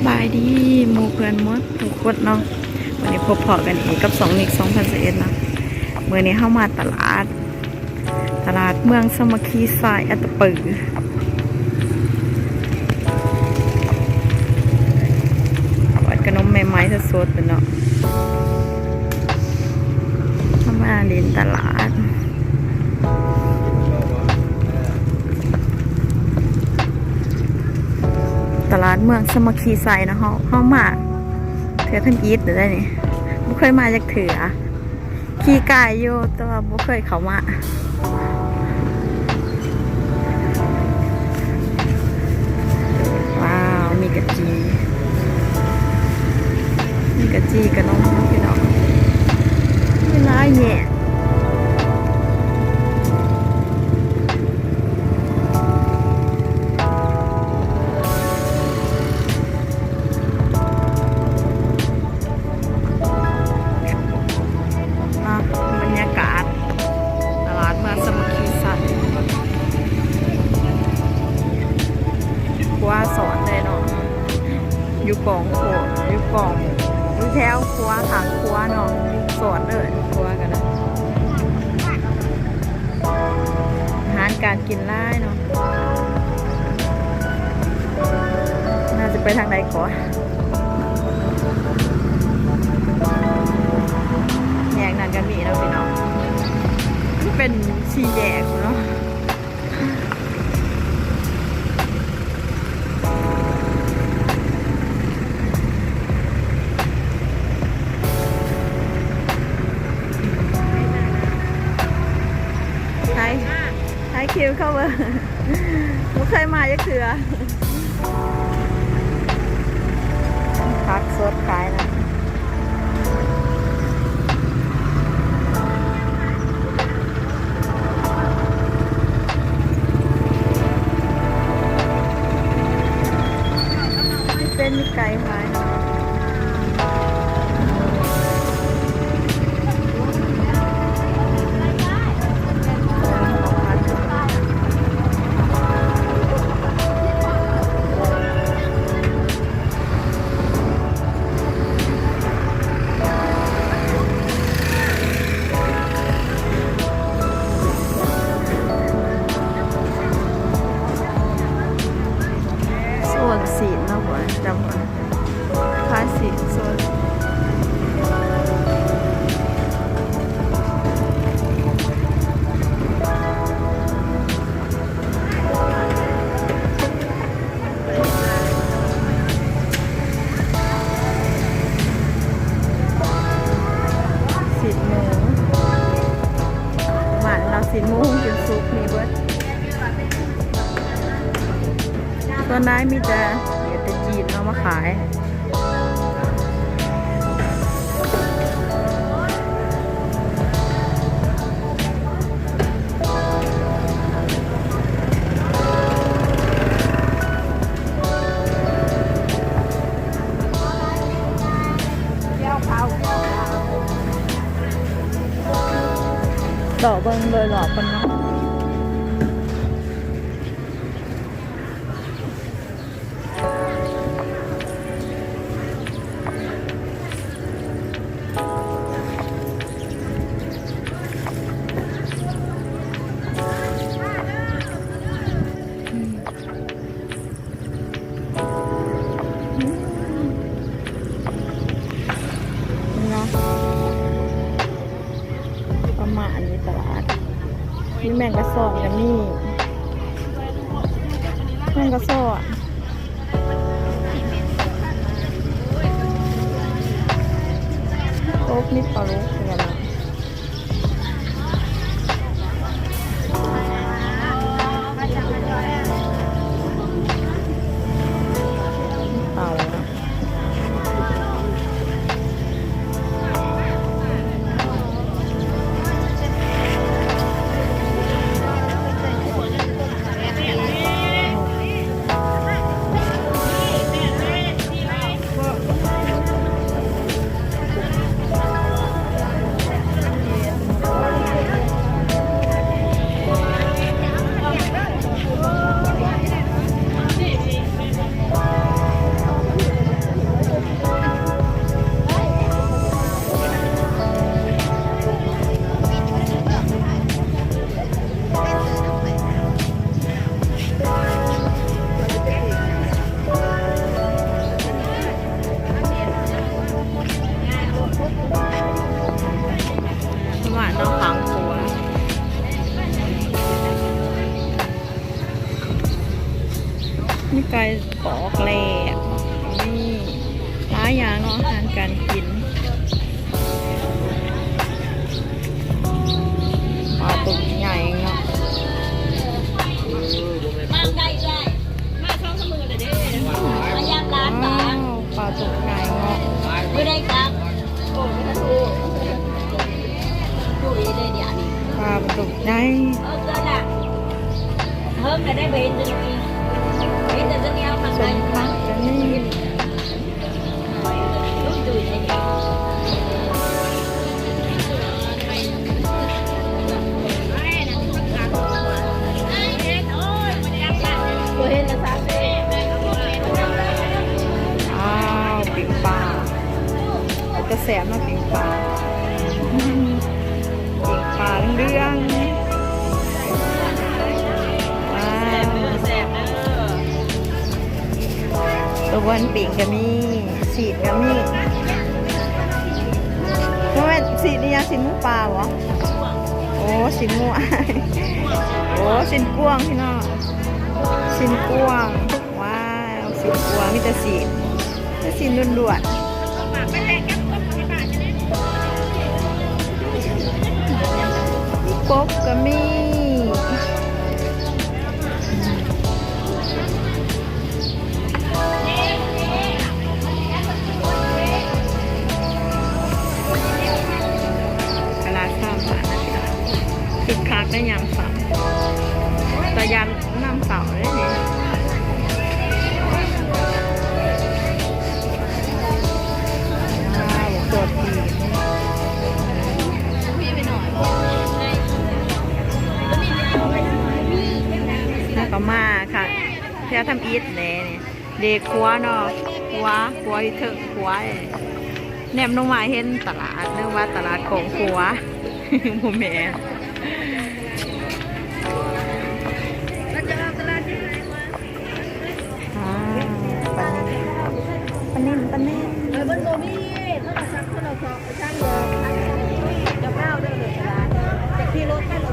บายดีหมู่เพื่อนมดทุกคนเนาะวันนี้พบพอกันอีกกับ2 นิก 2021เนาะเมื่อนี้เข้ามาตลาดเมืองสมัคคีทรายอัตตปือวัดขนมใหม่ๆสดๆเนาะเข้ามาเดินตลาดเมืองสมัคคีไซนะเขามาเถื่อท่านอีทหรืออะไรนี่บ่เคยมาจากเถื่อขี่กายอยู่แต่ว่าบ่เคยเข้ามาว้าวมีกะจีกับน้องพี่น้องไม่ร้ายแย่บรรยากาศตลาดเมืองสมัคคีสัตว์ครัวสอนเลยเนาะอยู่กองโขดอยู่แถวครัวทางครัวเนาะสอนเลยครัวกันนะอาหารการกินไล่เนาะน่าจะไปทางใดก่อนแยกนั้นกันมีแล้วพี่น้องเป็นชีแยกเนาะไฮคิวเข้ามาไม่เคยมาจะเถื่อพักสดขายนะเป็นมีไก่ขายสีนเนาะบ่จำว่าคลาสสิกโซนสีหมูหวานเราสีหมูกินซุปมีเบิร์ดตอนนั้นมีแต่จีนเอามาขายต่อเบิ้งเลยหรอปนเนาะประมาณนี้ตลาดนี่แมงกะซอนกับนี่แมงกะซอนโต๊ะนี่ปลาลูกเหมือนกันเต่า ไก่ปอกแหลกนี่ร้ายอย่างเนาะอาหารการกินปลาตัวใหญ่เนาะมาได้เลยมาช่องสมือเลยเด้มายามร้านปลา ปลาตัวใหญ่เนาะ ไม่ได้ครับโอ้ไม่ได้ถูกดูอีเลยเดี๋ยวนี้ ปลาตัวใหญ่ เกินอ่ะเพิ่มไปได้เบนจะมีเบนจะเนี้ยทาง ส ไหน มพักกันนี่ รู้ดูเลยเดี๋ยวเห็นนะจ๊ะ อ้าวปิ่งปลาจะแสบเนาะปิ่งปลาปิ่งปลาเรื่องว้าวตัวบนปิ่งก็มีสีดก็มีเพราะว่าสีดนี่ยังสีนหมูปลาวะโอ้สีนหมูอ้ายโอ้สีนกวางพี่น้องสีนกวางว้าวสีนกวางมีแต่สีดแต่สีนล้วนๆกบก็มีกะลาข้ามผ่านนะจ๊ะคึกคักได้ยามเสาร์แต่ยามน้ำเสาร์ได้เนี่ยว้าวตัวผีแล้วก็มาค่ะเพื่อทำอีทเน่เนี่ยเด็กครัวเนาะครัวที่เถอะครัวแนมลงมาเห็นตลาดเนื่องว่าตลาดของครัวโมเมนปนิ่มบนโมมี่ถ้าเราซักถ้าเราซอกช่างเดิมจะเล่าได้เลยร้านจากที่รถให้เรา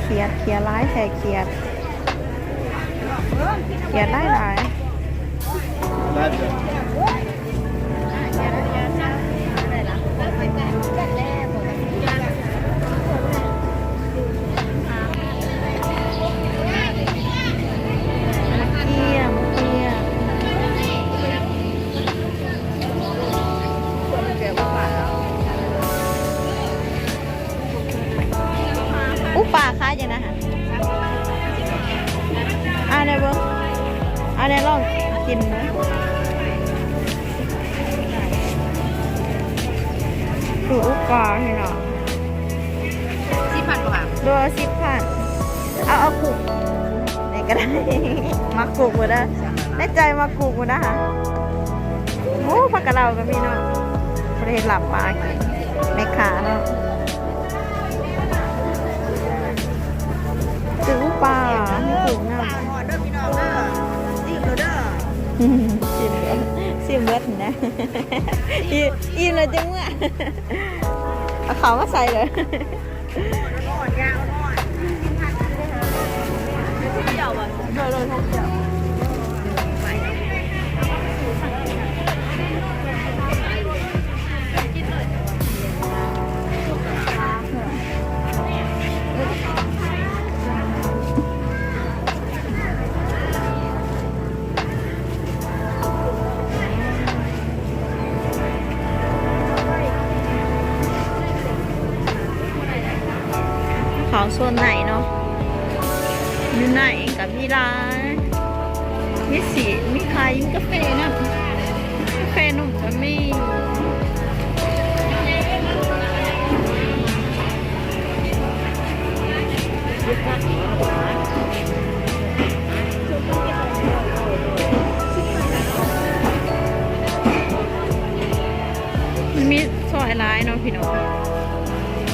เขียดร้ายแท้เขียดได้หลายปลาค้าอย่างนะฮะในเบิ้งในลองกินนะดูปลาให้หน่อย10,000 กว่าดู10,000เอากุกไหนก็ได้มากุกหมดนะได้ใจมากุกหมดนะฮะโอ้ผักกะเหล่าก็มีเนาะประเทศหลับปลากินในขาเนาะซื้อปลาไม่ถูกนะซิมเบิร์ดนะอิ่มเลยจังวะเอาเขามาใส่เลยของส่วนไหนเนาะอยู่ไหนกับมีร้านมีสีมีขายกาแฟนะกาแฟนมก็มีมันมีซอยร้ายเนาะพี่น้อง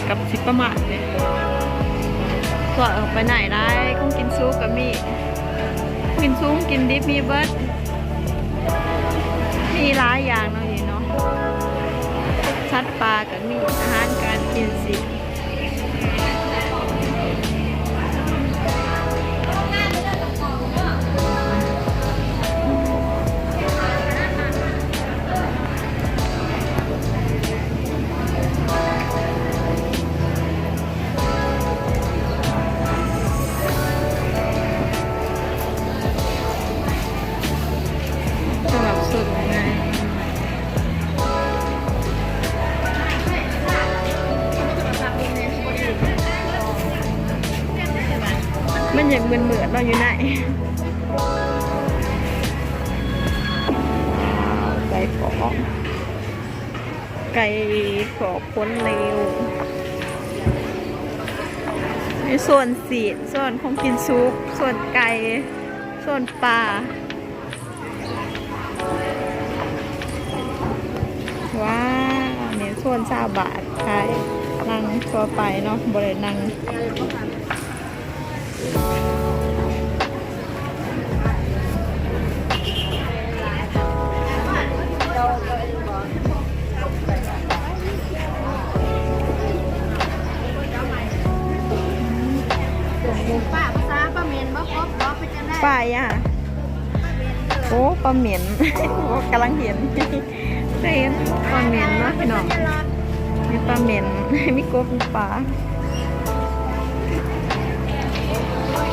กับสิประมาทเลยสอดออกไปไหนได้คงกินซุปกับมีกินซุปกินดิบมีเบิร์ดมีหลายอย่างเนาะนี่เนาะ สัตว์ป่าก็มีอาหารการกินสิสำหรับสุดไงมันอย่างเหมือนเราอยู่ไหนไก่ขอไก่ขอพ้นเร็วในส่วนสีส่วนของกินซุปส่วนไก่ส่วนปลาว้าวเนี่ยส่วน20 บาทขายนั่งทั่วไปเนาะบริเวณนั่งป้าภาษาป้าเมนบ่ครบบ่เป็นจังได๋ ป้ายอ่ะโอ้ปลาเหม็น กำลังเห็นเคยเห็นปลาเหม็นเนาะพี่น้องมีปลาเหม็น มีกบมีปลา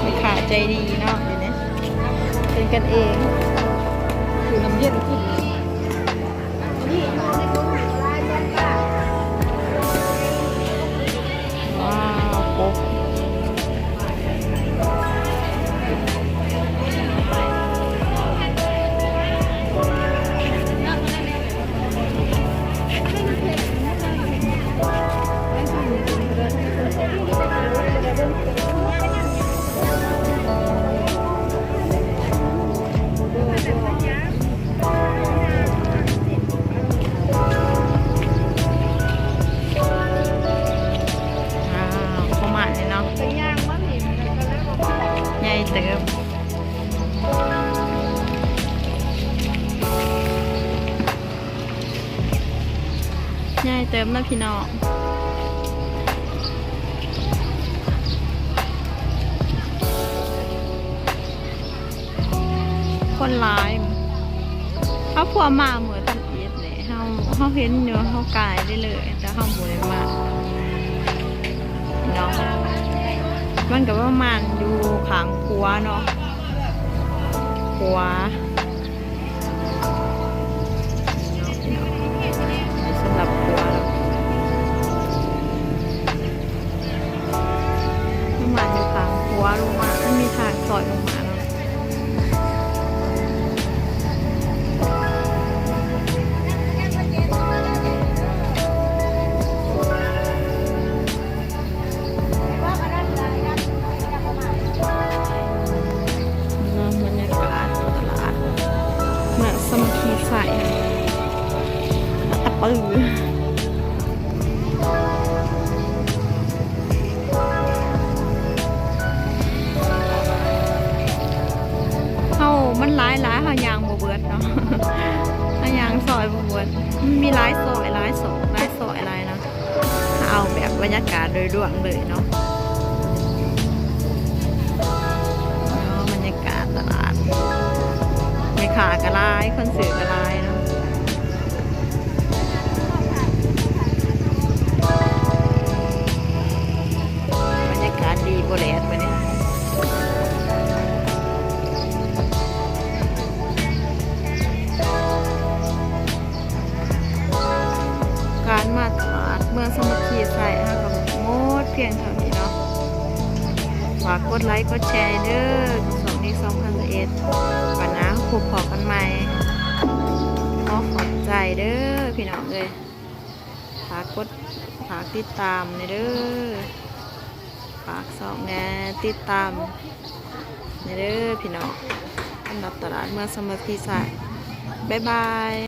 มีขาใจดีเนาะเดี๋ยวนี้เป็นกันเองคือน้ำเย็นกิน นี่อยู่ในกลุ่มหลายเดือนป้า ว้าวกบประมาณนี้เนาะ ไปย่างมันนี่มันก็เลยบ่พอ ใหญ่เติบใหญ่เติบนะพี่น้องคนร้ายเขาพัวมาเหมือนทันอีดเนี่ยเขาเห็นอยู่เขากายได้เลยแต่เขาบ่ได้มาเนาะมันก็ประมาณอยู่ขางขัวเนาะขัวสำหรับขัวประมาณอยู่ขางขัวลงมามันมีทางสอดลงมาเนาะบรรยากาศตลาดเหมือนสมาธิใส่ตะปือเขามันหลายเขายางบ่เบิดเนาะ เขายางซอยบ่เบิดมันมีหลายซอยหลายหลายนะเอาแบบบรรยากาศโดยรวมเลยเนาะบรรยากาศตลาดมีขากระไรคนสื่อกระไรเนาะบรรยากาศดีโบเลสไปเนี่ยการมาตลาดเมืองสมุทรสาครค่ะกับโมดเพียงเท่านี้เนาะฝากกดไลค์กดแชร์เด้อ2021ก่อนนะพบกันใหม่ขอบใจเด้อพี่น้องเลยฝากติดตามเด้อฝากแน่ติดตามเด้อพี่น้องสำหรับตลาดเมืองสมุทรสาครบ๊ายบาย